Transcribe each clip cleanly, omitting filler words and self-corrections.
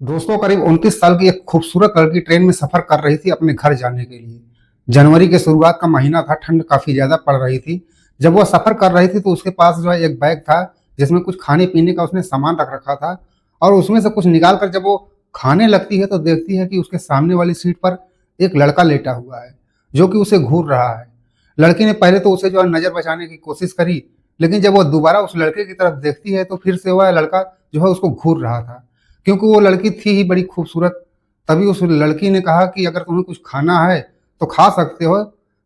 दोस्तों, करीब 29 साल की एक खूबसूरत लड़की ट्रेन में सफर कर रही थी अपने घर जाने के लिए। जनवरी के शुरुआत का महीना था, ठंड काफी ज्यादा पड़ रही थी। जब वह सफर कर रही थी तो उसके पास जो है एक बैग था जिसमें कुछ खाने पीने का उसने सामान रख रखा था। और उसमें से कुछ निकाल कर जब वो खाने लगती है तो देखती है कि उसके सामने वाली सीट पर एक लड़का लेटा हुआ है जो कि उसे घूर रहा है। लड़की ने पहले तो उसे जो है नजर बचाने की कोशिश करी, लेकिन जब वो दोबारा उस लड़के की तरफ देखती है तो फिर से वह लड़का जो है उसको घूर रहा था, क्योंकि वो लड़की थी ही बड़ी खूबसूरत। तभी उस लड़की ने कहा कि अगर तुम्हें कुछ खाना है तो खा सकते हो।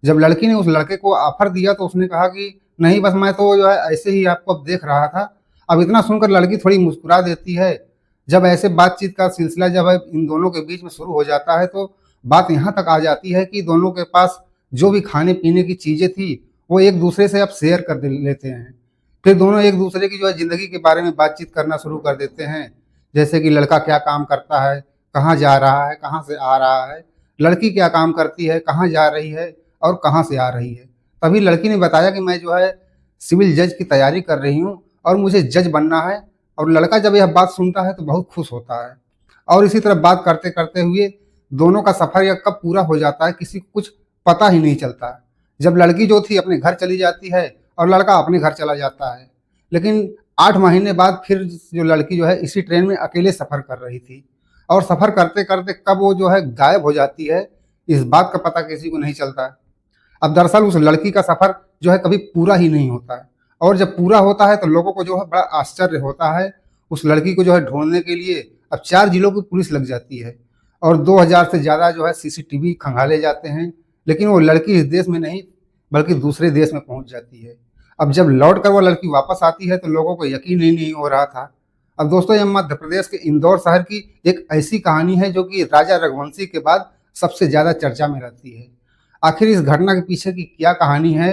जब लड़की ने उस लड़के को ऑफर दिया तो उसने कहा कि नहीं, बस मैं तो जो है ऐसे ही आपको अब देख रहा था। अब इतना सुनकर लड़की थोड़ी मुस्कुरा देती है। जब ऐसे बातचीत का सिलसिला जब है इन दोनों के बीच में शुरू हो जाता है तो बात यहाँ तक आ जाती है कि दोनों के पास जो भी खाने पीने की चीजें थी वो एक दूसरे से अब शेयर कर लेते हैं। फिर दोनों एक दूसरे की जो है जिंदगी के बारे में बातचीत करना शुरू कर देते हैं। जैसे कि लड़का क्या काम करता है, कहाँ जा रहा है, कहाँ से आ रहा है। लड़की क्या काम करती है, कहाँ जा रही है और कहाँ से आ रही है। तभी लड़की ने बताया कि मैं जो है सिविल जज की तैयारी कर रही हूँ और मुझे जज बनना है। और लड़का जब यह बात सुनता है तो बहुत खुश होता है। और इसी तरह बात करते करते हुए दोनों का सफर यह कब पूरा हो जाता है किसी को कुछ पता ही नहीं चलता। जब लड़की जो थी अपने घर चली जाती है और लड़का अपने घर चला जाता है। लेकिन 8 महीने बाद फिर जो लड़की जो है इसी ट्रेन में अकेले सफर कर रही थी। और सफर करते करते कब वो जो है गायब हो जाती है, इस बात का पता किसी को नहीं चलता। अब दरअसल उस लड़की का सफर जो है कभी पूरा ही नहीं होता है। और जब पूरा होता है तो लोगों को जो है बड़ा आश्चर्य होता है। उस लड़की को जो है ढूंढने के लिए अब 4 जिलों की पुलिस लग जाती है और 2000 से ज्यादा जो है सीसीटीवी खंगाले जाते हैं। लेकिन वो लड़की इस देश में नहीं बल्कि दूसरे देश में पहुंच जाती है। अब जब लौट कर वो लड़की वापस आती है तो लोगों को यकीन ही नहीं हो रहा था। अब दोस्तों, ये मध्य प्रदेश के इंदौर शहर की एक ऐसी कहानी है जो कि राजा रघुवंशी के बाद सबसे ज्यादा चर्चा में रहती है। आखिर इस घटना के पीछे की क्या कहानी है,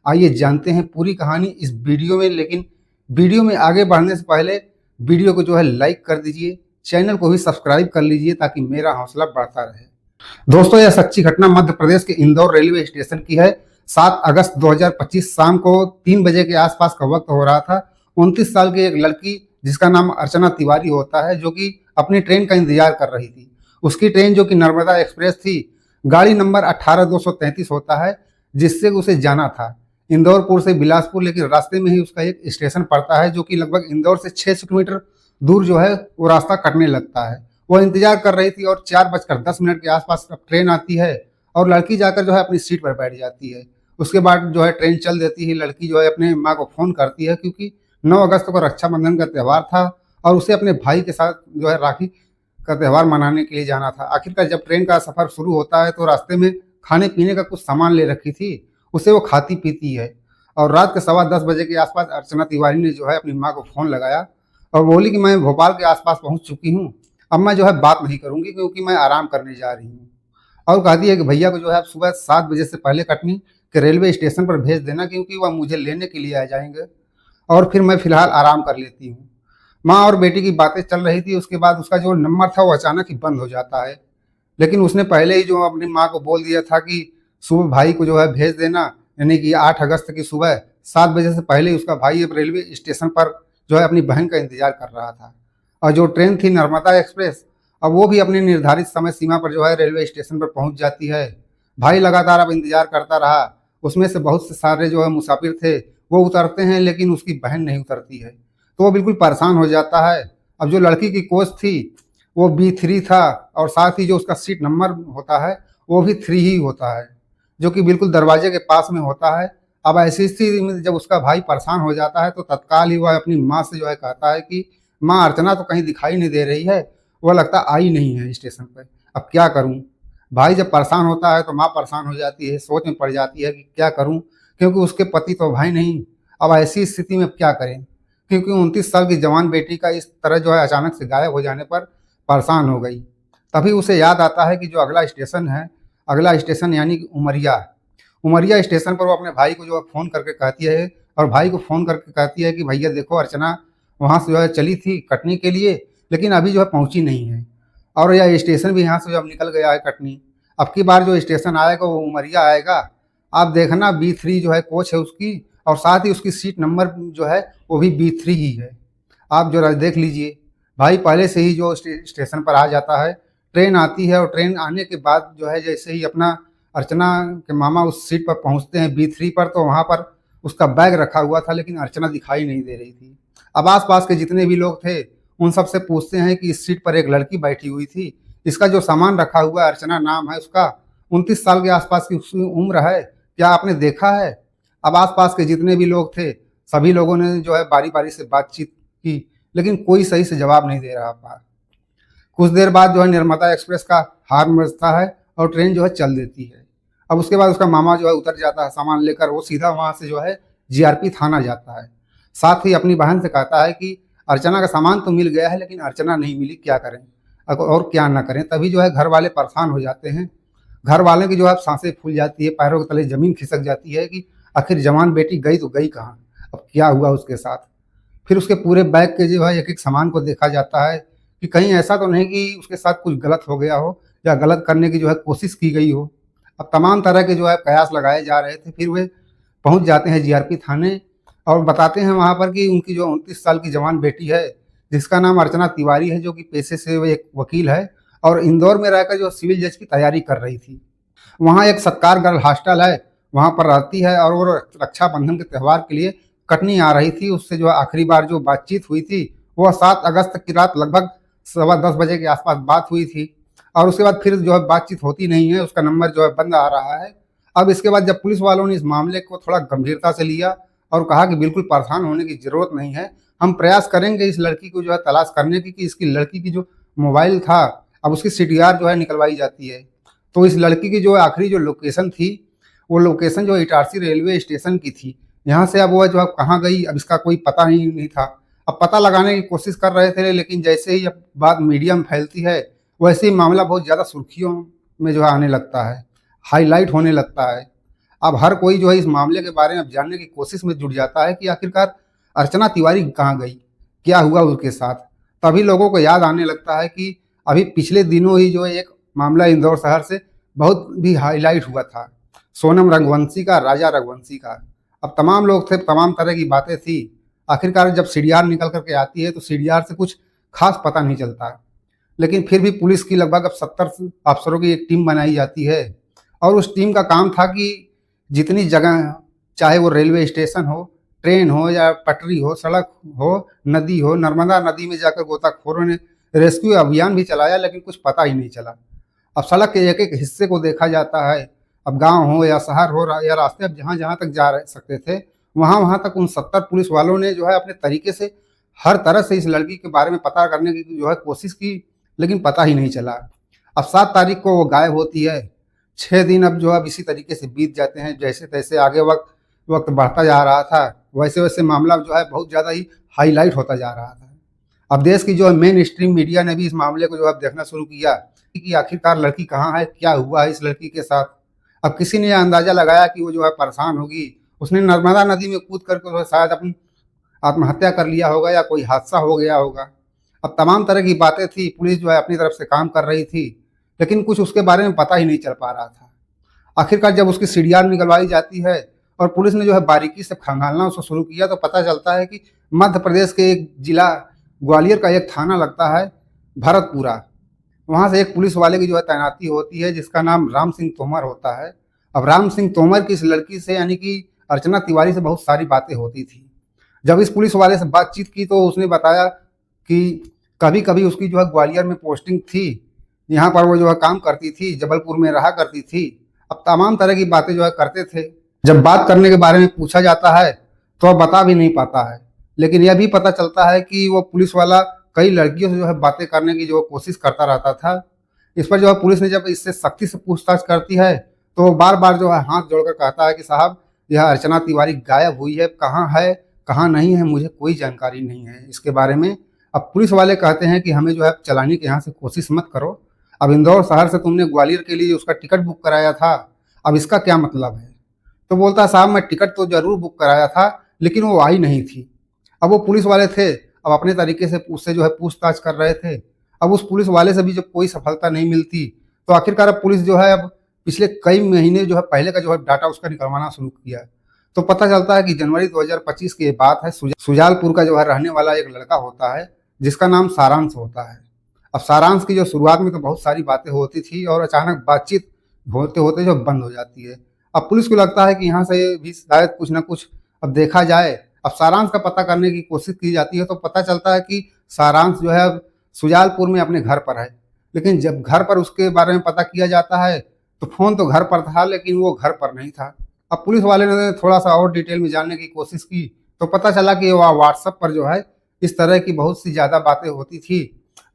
आइए जानते हैं पूरी कहानी इस वीडियो में। लेकिन वीडियो में आगे बढ़ने से पहले वीडियो को जो है लाइक कर दीजिए, चैनल को भी सब्सक्राइब कर लीजिए ताकि मेरा हौसला बढ़ता रहे। दोस्तों, यह सच्ची घटना मध्य प्रदेश के इंदौर रेलवे स्टेशन की है। 7 अगस्त 2025 शाम को 3 बजे के आसपास का वक्त हो रहा था। 29 साल की एक लड़की जिसका नाम अर्चना तिवारी होता है जो कि अपनी ट्रेन का इंतजार कर रही थी। उसकी ट्रेन जो कि नर्मदा एक्सप्रेस थी, गाड़ी नंबर 18233 होता है, जिससे उसे जाना था इंदौरपुर से बिलासपुर। लेकिन रास्ते में ही उसका एक स्टेशन पड़ता है जो कि लगभग इंदौर से 600 किलोमीटर दूर जो है वो रास्ता कटने लगता है। वो इंतजार कर रही थी और 4:10 के आसपास अब ट्रेन आती है और लड़की जाकर जो है अपनी सीट पर बैठ जाती है। उसके बाद जो है ट्रेन चल देती है। लड़की जो है अपने माँ को फोन करती है क्योंकि 9 अगस्त को रक्षाबंधन का त्यौहार था और उसे अपने भाई के साथ जो है राखी का त्यौहार मनाने के लिए जाना था। आखिरकार जब ट्रेन का सफर शुरू होता है तो रास्ते में खाने पीने का कुछ सामान ले रखी थी, उसे वो खाती पीती है। और रात के 10:15 के आसपास अर्चना तिवारी ने जो है अपनी माँ को फोन लगाया और बोली कि मैं भोपाल के आसपास पहुंच चुकी हूँ, अब मैं जो है बात नहीं करूंगी क्योंकि मैं आराम करने जा रही हूँ। और कहती है कि भैया को जो है आप सुबह 7 बजे से पहले कटनी के रेलवे स्टेशन पर भेज देना क्योंकि वह मुझे लेने के लिए आ जाएंगे और फिर मैं फिलहाल आराम कर लेती हूँ। माँ और बेटी की बातें चल रही थी। उसके बाद उसका जो नंबर था वो अचानक ही बंद हो जाता है। लेकिन उसने पहले ही जो अपनी माँ को बोल दिया था कि सुबह भाई को जो है भेज देना, यानी कि 8 अगस्त की सुबह 7 बजे से पहले ही उसका भाई अब रेलवे स्टेशन पर जो है अपनी बहन का इंतजार कर रहा था। और जो ट्रेन थी नर्मदा एक्सप्रेस, अब वो भी अपनी निर्धारित समय सीमा पर जो है रेलवे स्टेशन पर पहुंच जाती है। भाई लगातार अब इंतजार करता रहा। उसमें से बहुत से सारे जो है मुसाफिर थे वो उतरते हैं लेकिन उसकी बहन नहीं उतरती है, तो वो बिल्कुल परेशान हो जाता है। अब जो लड़की की कोच थी वो B3 था और साथ ही जो उसका सीट नंबर होता है वो भी 3 ही होता है, जो कि बिल्कुल दरवाजे के पास में होता है। अब ऐसी स्थिति में जब उसका भाई परेशान हो जाता है तो तत्काल ही वह अपनी माँ से जो है कहता है कि माँ, अर्चना तो कहीं दिखाई नहीं दे रही है, वह लगता आई नहीं है स्टेशन पर, अब क्या करूँ। भाई जब परेशान होता है तो माँ परेशान हो जाती है, सोच में पड़ जाती है कि क्या करूँ, क्योंकि उसके पति तो भाई नहीं। अब ऐसी स्थिति में क्या करें, क्योंकि 29 साल की जवान बेटी का इस तरह जो है अचानक से गायब हो जाने पर परेशान हो गई। तभी उसे याद आता है कि जो अगला स्टेशन यानी कि उमरिया है। उमरिया स्टेशन पर वो अपने भाई को जो है फ़ोन करके कहती है और भाई को फ़ोन करके कहती है कि भैया देखो, अर्चना वहाँ से जो है चली थी कटनी के लिए लेकिन अभी जो है पहुँची नहीं है और यह स्टेशन भी यहाँ से जो अब निकल गया है कटनी। अब की बार जो स्टेशन आएगा वो उमरिया आएगा। आप देखना B3 जो है कोच है उसकी, और साथ ही उसकी सीट नंबर जो है वो भी B3 ही है। आप जरा देख लीजिए। भाई पहले से ही जो स्टेशन पर आ जाता है, ट्रेन आती है और ट्रेन आने के बाद जो है जैसे ही अपना अर्चना के मामा उस सीट पर पहुंचते हैं B3 पर, तो वहां पर उसका बैग रखा हुआ था लेकिन अर्चना दिखाई नहीं दे रही थी। अब आसपास के जितने भी लोग थे उन सब से पूछते हैं कि इस सीट पर एक लड़की बैठी हुई थी, इसका जो सामान रखा हुआ है अर्चना नाम है उसका, 29 साल के आसपास की उसकी उम्र है, क्या आपने देखा है? अब आसपास के जितने भी लोग थे सभी लोगों ने जो है बारी बारी से बातचीत की, लेकिन कोई सही से जवाब नहीं दे रहा था। कुछ देर बाद जो है नर्मदा एक्सप्रेस का हार्न बजता है और ट्रेन जो है चल देती है। अब उसके बाद उसका मामा जो है उतर जाता है सामान लेकर, वो सीधा वहां से जो है GRP थाना जाता है। साथ ही अपनी बहन से कहता है कि अर्चना का सामान तो मिल गया है लेकिन अर्चना नहीं मिली, क्या करें और क्या ना करें। तभी जो है घर वाले परेशान हो जाते हैं। घर वाले की जो है सांसें फूल जाती है, पैरों के तले जमीन खिसक जाती है कि आखिर जवान बेटी गई तो गई कहाँ, अब क्या हुआ उसके साथ। फिर उसके पूरे बैग के जो है एक एक सामान को देखा जाता है कि कहीं ऐसा तो नहीं कि उसके साथ कुछ गलत हो गया हो या गलत करने की जो है कोशिश की गई हो। अब तमाम तरह के जो है कयास लगाए जा रहे थे। फिर वे पहुंच जाते हैं GRP थाने और बताते हैं वहां पर कि उनकी जो 29 साल की जवान बेटी है जिसका नाम अर्चना तिवारी है, जो कि पेशे से वो एक वकील है और इंदौर में रहकर जो सिविल जज की तैयारी कर रही थी। वहाँ एक सत्कार गर्ल हॉस्टल है, वहाँ पर रहती है और वो रक्षाबंधन के त्यौहार के लिए कटनी आ रही थी। उससे जो आखिरी बार जो बातचीत हुई थी वह 7 अगस्त की रात लगभग 10:15 बजे के आसपास बात हुई थी और उसके बाद फिर जो है बातचीत होती नहीं है, उसका नंबर जो है बंद आ रहा है। अब इसके बाद जब पुलिस वालों ने इस मामले को थोड़ा गंभीरता से लिया और कहा कि बिल्कुल परेशान होने की जरूरत नहीं है, हम प्रयास करेंगे इस लड़की को जो है तलाश करने की कि इसकी लड़की की जो मोबाइल था अब उसकी CDR जो है निकलवाई जाती है। तो इस लड़की की जो आखिरी जो लोकेशन थी वो लोकेशन जो इटारसी रेलवे स्टेशन की थी। यहाँ से अब वो जो है कहाँ गई अब इसका कोई पता ही नहीं था। अब पता लगाने की कोशिश कर रहे थे लेकिन जैसे ही अब बात मीडिया में फैलती है वैसे ही मामला बहुत ज़्यादा सुर्खियों में जो है आने लगता है, हाईलाइट होने लगता है। अब हर कोई जो है इस मामले के बारे में अब जानने की कोशिश में जुट जाता है कि आखिरकार अर्चना तिवारी कहाँ गई, क्या हुआ उसके साथ। तभी लोगों को याद आने लगता है कि अभी पिछले दिनों ही जो है एक मामला इंदौर शहर से बहुत भी हाईलाइट हुआ था, सोनम रघुवंशी का, राजा रघुवंशी का। अब तमाम लोग थे, तमाम तरह की बातें थी। आखिरकार जब CDR निकल करके आती है तो CDR से कुछ खास पता नहीं चलता, लेकिन फिर भी पुलिस की लगभग अब 70 अफसरों की एक टीम बनाई जाती है और उस टीम का काम था कि जितनी जगह, चाहे वो रेलवे स्टेशन हो, ट्रेन हो या पटरी हो, सड़क हो, नदी हो, नर्मदा नदी में जाकर गोताखोरों ने रेस्क्यू अभियान भी चलाया लेकिन कुछ पता ही नहीं चला। अब सड़क के एक एक हिस्से को देखा जाता है, अब गांव हो या शहर हो या रास्ते, अब जहाँ जहाँ तक जा सकते थे वहाँ वहाँ तक उन 70 पुलिस वालों ने जो है अपने तरीके से हर तरह से इस लड़की के बारे में पता करने की जो है कोशिश की, लेकिन पता ही नहीं चला। अब 7 तारीख को वो गायब होती है। 6 दिन अब जो है इसी तरीके से बीत जाते हैं। जैसे तैसे आगे वक्त बढ़ता जा रहा था वैसे वैसे मामला जो है बहुत ज़्यादा ही हाईलाइट होता जा रहा था। अब देश की जो है मेन स्ट्रीम मीडिया ने भी इस मामले को जो है देखना शुरू किया कि आखिरकार लड़की कहाँ है, क्या हुआ है इस लड़की के साथ। अब किसी ने यह अंदाजा लगाया कि वो जो है परेशान होगी, उसने नर्मदा नदी में कूद करके जो है शायद अपनी आत्महत्या कर लिया होगा या कोई हादसा हो गया होगा। अब तमाम तरह की बातें थी, पुलिस जो है अपनी तरफ से काम कर रही थी लेकिन कुछ उसके बारे में पता ही नहीं चल पा रहा था। आखिरकार जब उसकी CDR निकलवाई जाती है और पुलिस ने जो है बारीकी से खंगालना उसको शुरू किया तो पता चलता है कि मध्य प्रदेश के एक जिला ग्वालियर का एक थाना लगता है भरतपुरा, वहाँ से एक पुलिस वाले की जो है तैनाती होती है जिसका नाम राम सिंह तोमर होता है। अब राम सिंह तोमर की इस लड़की से यानी कि अर्चना तिवारी से बहुत सारी बातें होती थी। जब इस पुलिस वाले से बातचीत की तो उसने बताया कि कभी कभी उसकी जो है ग्वालियर में पोस्टिंग थी, यहाँ पर वो जो है काम करती थी, जबलपुर में रहा करती थी। अब तमाम तरह की बातें जो है करते थे। जब बात करने के बारे में पूछा जाता है तो वह बता भी नहीं पाता है, लेकिन यह भी पता चलता है कि वो पुलिस वाला कई लड़कियों से जो है बातें करने की जो कोशिश करता रहता था। इस पर जो है पुलिस ने जब इससे सख्ती से पूछताछ करती है तो वो बार बार जो है हाथ जोड़कर कहता है कि साहब यह अर्चना तिवारी गायब हुई है, कहाँ नहीं है, मुझे कोई जानकारी नहीं है इसके बारे में। अब पुलिस वाले कहते हैं कि हमें जो है चलाने की यहाँ से कोशिश मत करो, अब इंदौर शहर से तुमने ग्वालियर के लिए उसका टिकट बुक कराया था, अब इसका क्या मतलब है। तो बोलता साहब मैं टिकट तो जरूर बुक कराया था लेकिन वो आई नहीं थी। अब वो पुलिस वाले थे, अब अपने तरीके से उससे जो है पूछताछ कर रहे थे। अब उस पुलिस वाले से भी जब कोई सफलता नहीं मिलती तो आखिरकार अब पुलिस जो है अब पिछले कई महीने जो है पहले का जो है डाटा उसका निकलवाना शुरू किया। तो पता चलता है कि जनवरी 2025 की ये बात है। सुजालपुर का जो है रहने वाला एक लड़का होता है जिसका नाम सारांश होता है। अब सारांश की जो शुरुआत में तो बहुत सारी बातें होती थी और अचानक बातचीत होते होते जो बंद हो जाती है। अब पुलिस को लगता है कि यहाँ से भी शायद कुछ ना कुछ अब देखा जाए। अब सारांश का पता करने की कोशिश की जाती है तो पता चलता है कि सारांश जो है अब सुजालपुर में अपने घर पर है। लेकिन जब घर पर उसके बारे में पता किया जाता है तो फ़ोन तो घर पर था लेकिन वो घर पर नहीं था। अब पुलिस वाले ने थोड़ा सा और डिटेल में जानने की कोशिश की तो पता चला कि वह व्हाट्सएप पर जो है इस तरह की बहुत सी ज़्यादा बातें होती थी।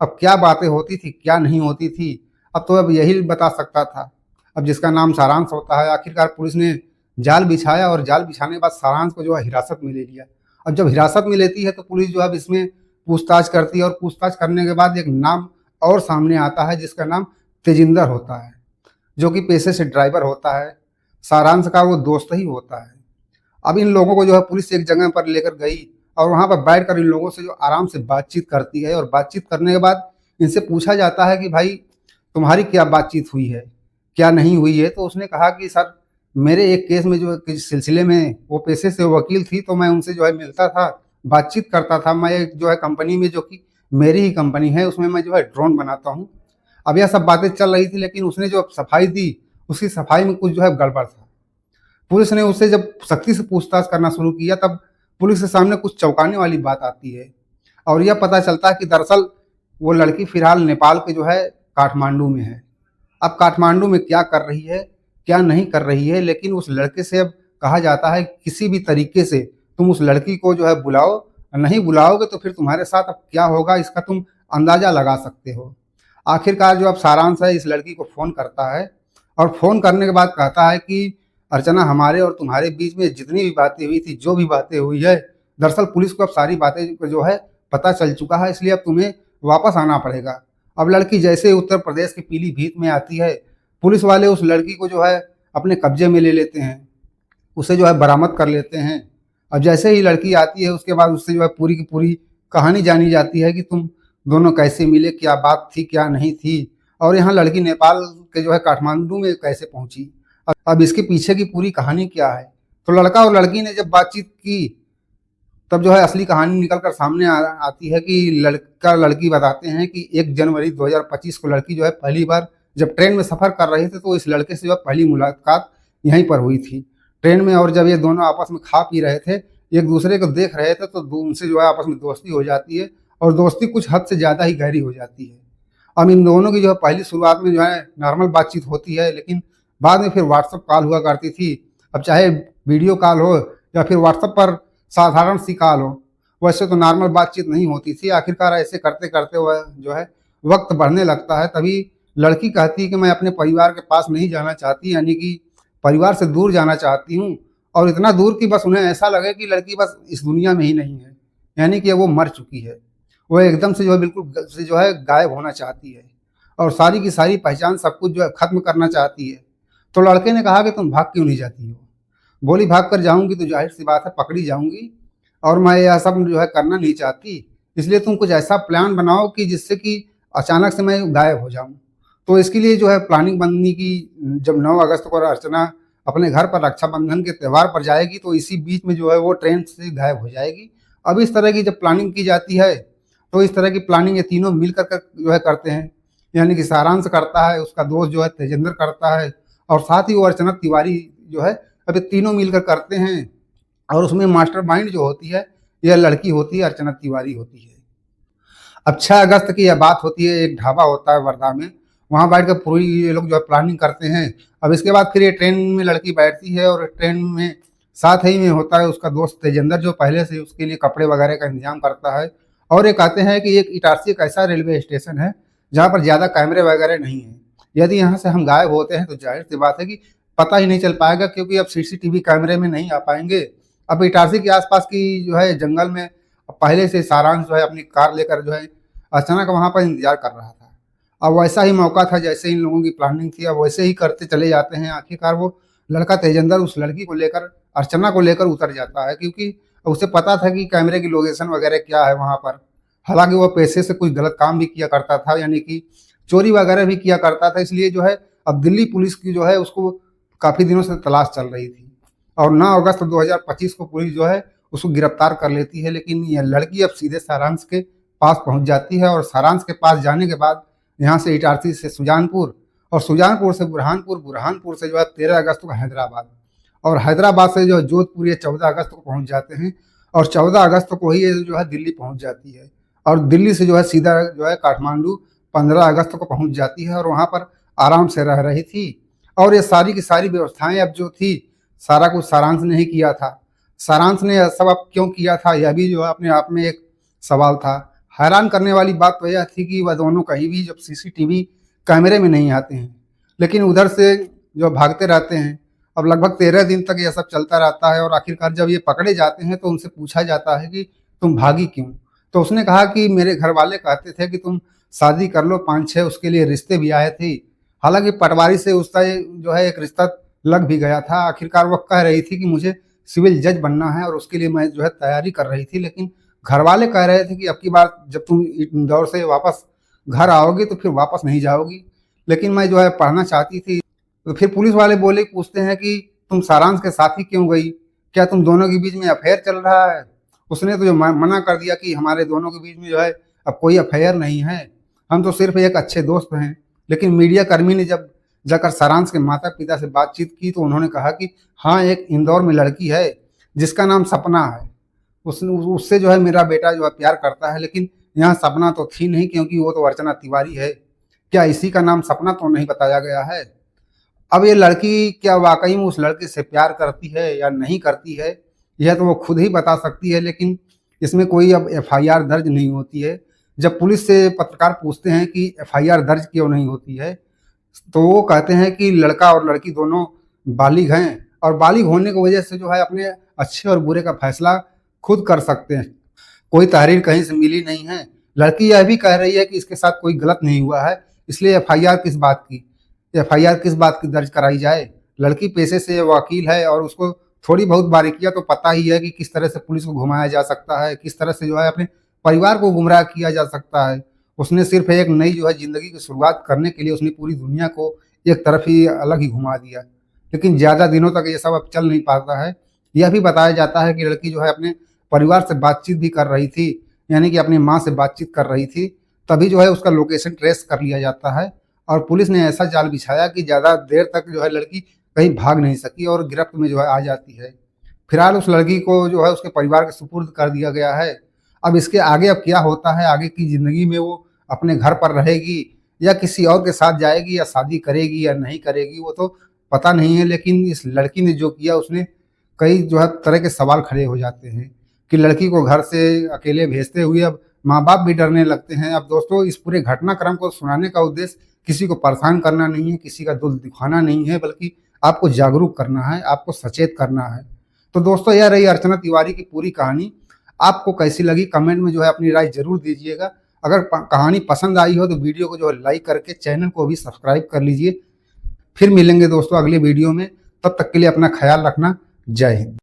अब क्या बातें होती थी, क्या नहीं होती थी, अब तो अब यही बता सकता था। अब जिसका नाम सारांश होता है, आखिरकार पुलिस ने जाल बिछाया और जाल बिछाने के बाद सारांश को जो है हिरासत में ले लिया। अब जब हिरासत में लेती है तो पुलिस जो है अब इसमें पूछताछ करती है और पूछताछ करने के बाद एक नाम और सामने आता है जिसका नाम तेजिंदर होता है, जो कि पेशे से ड्राइवर होता है। सारांश का वो दोस्त ही होता है। अब इन लोगों को जो है पुलिस एक जगह पर लेकर गई और वहाँ पर बैठकर इन लोगों से जो आराम से बातचीत करती है और बातचीत करने के बाद इनसे पूछा जाता है कि भाई तुम्हारी क्या बातचीत हुई है, क्या नहीं हुई है। तो उसने कहा कि सर मेरे एक केस में जो है किस सिलसिले में वो पेशे से वकील थी तो मैं उनसे जो है मिलता था, बातचीत करता था। मैं एक जो है कंपनी में जो कि मेरी ही कंपनी है उसमें मैं जो है ड्रोन बनाता हूँ। अब यह सब बातें चल रही थी लेकिन उसने जो सफाई दी उसकी सफाई में कुछ जो है गड़बड़ था। पुलिस ने उससे जब सख्ती से पूछताछ करना शुरू किया तब पुलिस के सामने कुछ चौंकाने वाली बात आती है और यह पता चलता है कि दरअसल वो लड़की फिलहाल नेपाल के जो है काठमांडू में है। अब काठमांडू में क्या कर रही है, क्या नहीं कर रही है, लेकिन उस लड़के से अब कहा जाता है कि किसी भी तरीके से तुम उस लड़की को जो है बुलाओ, नहीं बुलाओगे तो फिर तुम्हारे साथ अब क्या होगा इसका तुम अंदाजा लगा सकते हो। आखिरकार जो अब सारांश है इस लड़की को फ़ोन करता है और फ़ोन करने के बाद कहता है कि अर्चना हमारे और तुम्हारे बीच में जितनी भी बातें हुई थी, जो भी बातें हुई है, दरअसल पुलिस को अब सारी बातें जो है पता चल चुका है, इसलिए अब तुम्हें वापस आना पड़ेगा। अब लड़की जैसे ही उत्तर प्रदेश के पीलीभीत में आती है, पुलिस वाले उस लड़की को जो है अपने कब्जे में ले लेते हैं, उसे जो है बरामद कर लेते हैं। अब जैसे ही लड़की आती है उसके बाद उससे जो है पूरी की पूरी कहानी जानी जाती है कि तुम दोनों कैसे मिले, क्या बात थी, क्या नहीं थी और यहाँ लड़की नेपाल के जो है काठमांडू में कैसे पहुँची। अब इसके पीछे की पूरी कहानी क्या है। तो लड़का और लड़की ने जब बातचीत की तब जो है असली कहानी निकल कर सामने आती है कि लड़का लड़की बताते हैं कि 1 जनवरी 2025 को लड़की जो है पहली बार जब ट्रेन में सफ़र कर रहे थे तो इस लड़के से जो है पहली मुलाकात यहीं पर हुई थी ट्रेन में। और जब ये दोनों आपस में खा पी रहे थे, एक दूसरे को देख रहे थे तो उनसे जो है आपस में दोस्ती हो जाती है और दोस्ती कुछ हद से ज़्यादा ही गहरी हो जाती है। अब इन दोनों की जो है पहली शुरुआत में जो है नॉर्मल बातचीत होती है लेकिन बाद में फिर व्हाट्सअप कॉल हुआ करती थी। अब चाहे वीडियो कॉल हो या फिर व्हाट्सअप पर साधारण सी कॉल हो, वैसे तो नॉर्मल बातचीत नहीं होती थी। आखिरकार ऐसे करते करते वह जो है वक्त बढ़ने लगता है। तभी लड़की कहती है कि मैं अपने परिवार के पास नहीं जाना चाहती, यानी कि परिवार से दूर जाना चाहती हूँ और इतना दूर कि बस उन्हें ऐसा लगे कि लड़की बस इस दुनिया में ही नहीं है, यानी कि वो मर चुकी है। वो एकदम से जो है बिल्कुल से जो है गायब होना चाहती है और सारी की सारी पहचान सब कुछ जो है ख़त्म करना चाहती है। तो लड़के ने कहा कि तुम भाग क्यों नहीं जाती हो। बोली भाग कर जाऊंगी तो जाहिर सी बात है पकड़ी जाऊंगी और मैं यह सब जो है करना नहीं चाहती, इसलिए तुम कुछ ऐसा प्लान बनाओ कि जिससे कि अचानक से मैं गायब हो जाऊं। तो इसके लिए जो है प्लानिंग बननी की जब 9 अगस्त को अर्चना अपने घर पर रक्षाबंधन के त्यौहार पर जाएगी तो इसी बीच में जो है वो ट्रेन से गायब हो जाएगी। अब इस तरह की जब प्लानिंग की जाती है तो इस तरह की प्लानिंग ये तीनों मिल कर जो है करते हैं, यानी कि सारांश करता है, उसका दोस्त जो है तेजेंद्र करता है और साथ ही वो अर्चना तिवारी जो है अब ये तीनों मिलकर करते हैं। और उसमें मास्टरमाइंड जो होती है यह लड़की होती है, अर्चना तिवारी होती है। अब 6 अगस्त की यह बात होती है, एक ढाबा होता है वर्धा में, वहाँ बैठ कर पूरी ये लोग जो है प्लानिंग करते हैं। अब इसके बाद फिर ये ट्रेन में लड़की बैठती है और ट्रेन में साथ ही में होता है उसका दोस्त तेजेंद्र जो पहले से उसके लिए कपड़े वगैरह का इंतजाम करता है। और ये कहते हैं कि एक इटारसी एक ऐसा रेलवे स्टेशन है जहाँ पर ज़्यादा कैमरे वगैरह नहीं हैं, यदि यहाँ से हम गायब होते हैं तो जाहिर सी बात है कि पता ही नहीं चल पाएगा क्योंकि अब सीसीटीवी कैमरे में नहीं आ पाएंगे। अब इटारसी के आसपास की जो है जंगल में पहले से सारांश जो है अपनी कार लेकर जो है अचानक वहाँ पर इंतजार कर रहा था। अब वैसा ही मौका था जैसे इन लोगों की प्लानिंग थी, अब वैसे ही करते चले जाते हैं। आखिरकार वो लड़का तेजेंद्र उस लड़की को लेकर अर्चना को लेकर उतर जाता है क्योंकि उसे पता था कि कैमरे की लोकेशन वगैरह क्या है वहाँ पर। हालांकि वो पैसे से कुछ गलत काम भी किया करता था, यानी कि चोरी वगैरह भी किया करता था, इसलिए जो है अब दिल्ली पुलिस की जो है उसको काफ़ी दिनों से तलाश चल रही थी और 9 अगस्त 2025 को पुलिस जो है उसको गिरफ्तार कर लेती है। लेकिन यह लड़की अब सीधे सारांश के पास पहुंच जाती है और सारांश के पास जाने के बाद यहाँ से इटारसी से सुजानपुर और सुजानपुर से बुरहानपुर, बुरहानपुर से जो है 13 अगस्त को हैदराबाद और हैदराबाद से जो है जोधपुर ये 14 अगस्त को पहुंच जाते हैं और 14 अगस्त को ही ये जो है दिल्ली पहुंच जाती है और दिल्ली से जो है सीधा जो है काठमांडू 15 अगस्त को पहुंच जाती है और वहाँ पर आराम से रह रही थी। और ये सारी की सारी व्यवस्थाएं अब जो थी सारा कुछ सारांश ने ही किया था। सारांश ने यह सब अब क्यों किया था यह भी जो है अपने आप में एक सवाल था। हैरान करने वाली बात तो यह थी कि वह दोनों कहीं भी जब सीसीटीवी कैमरे में नहीं आते हैं लेकिन उधर से जो भागते रहते हैं। अब लगभग 13 दिन तक यह सब चलता रहता है और आखिरकार जब ये पकड़े जाते हैं तो उनसे पूछा जाता है कि तुम भागी क्यों। तो उसने कहा कि मेरे घर वाले कहते थे कि तुम शादी कर लो, 5-6 उसके लिए रिश्ते भी आए थे। हालांकि पटवारी से उसका जो है एक रिश्ता लग भी गया था। आखिरकार वह कह रही थी कि मुझे सिविल जज बनना है और उसके लिए मैं जो है तैयारी कर रही थी, लेकिन घर वाले कह रहे थे कि अब की बार जब तुम इंदौर से वापस घर आओगी तो फिर वापस नहीं जाओगी। लेकिन मैं जो है पढ़ना चाहती थी। तो फिर पुलिस वाले बोले, पूछते हैं कि तुम सारांश के साथ ही क्यों गई, क्या तुम दोनों के बीच में अफेयर चल रहा है। उसने तो जो मना कर दिया कि हमारे दोनों के बीच में जो है अब कोई अफेयर नहीं है, हम तो सिर्फ एक अच्छे दोस्त हैं। लेकिन मीडिया कर्मी ने जब जाकर सारांश के माता पिता से बातचीत की तो उन्होंने कहा कि हाँ, एक इंदौर में लड़की है जिसका नाम सपना है, उससे जो है मेरा बेटा जो है प्यार करता है। लेकिन यहाँ सपना तो थी नहीं क्योंकि वो तो अर्चना तिवारी है। क्या इसी का नाम सपना तो नहीं बताया गया है। अब ये लड़की क्या वाकई में उस लड़के से प्यार करती है या नहीं करती है यह तो वो खुद ही बता सकती है। लेकिन इसमें कोई अब एफआईआर दर्ज नहीं होती है। जब पुलिस से पत्रकार पूछते हैं कि एफआईआर दर्ज क्यों नहीं होती है तो वो कहते हैं कि लड़का और लड़की दोनों बालिग हैं और बालिग होने की वजह से जो है अपने अच्छे और बुरे का फैसला खुद कर सकते हैं। कोई तहरीर कहीं से मिली नहीं है। लड़की यह भी कह रही है कि इसके साथ कोई गलत नहीं हुआ है, इसलिए एफआईआर किस बात की दर्ज कराई जाए। लड़की पेशे से वकील है और उसको थोड़ी बहुत बारीकियां तो पता ही है कि किस तरह से पुलिस को घुमाया जा सकता है, किस तरह से जो है अपने परिवार को गुमराह किया जा सकता है। उसने सिर्फ एक नई जो है जिंदगी की शुरुआत करने के लिए उसने पूरी दुनिया को एक तरफ ही अलग ही घुमा दिया। लेकिन ज्यादा दिनों तक ये सब अब चल नहीं पाता है। यह भी बताया जाता है कि लड़की जो है अपने परिवार से बातचीत भी कर रही थी, यानी कि अपनी माँ से बातचीत कर रही थी, तभी जो है उसका लोकेशन ट्रेस कर लिया जाता है और पुलिस ने ऐसा जाल बिछाया कि ज़्यादा देर तक जो है लड़की कहीं भाग नहीं सकी और गिरफ्त में जो है आ जाती है। फिलहाल उस लड़की को जो है उसके परिवार के सुपुर्द कर दिया गया है। अब इसके आगे अब क्या होता है, आगे की ज़िंदगी में वो अपने घर पर रहेगी या किसी और के साथ जाएगी या शादी करेगी या नहीं करेगी वो तो पता नहीं है। लेकिन इस लड़की ने जो किया उसने कई जो है तरह के सवाल खड़े हो जाते हैं कि लड़की को घर से अकेले भेजते हुए अब माँ बाप भी डरने लगते हैं। अब दोस्तों, इस पूरे घटनाक्रम को सुनाने का उद्देश्य किसी को परेशान करना नहीं है, किसी का दिल दिखाना नहीं है, बल्कि आपको जागरूक करना है, आपको सचेत करना है। तो दोस्तों, यह रही अर्चना तिवारी की पूरी कहानी। आपको कैसी लगी कमेंट में जो है अपनी राय जरूर दीजिएगा। अगर कहानी पसंद आई हो तो वीडियो को जो है लाइक करके चैनल को भी सब्सक्राइब कर लीजिए। फिर मिलेंगे दोस्तों अगले वीडियो में, तब तक के लिए अपना ख्याल रखना। जय हिंद।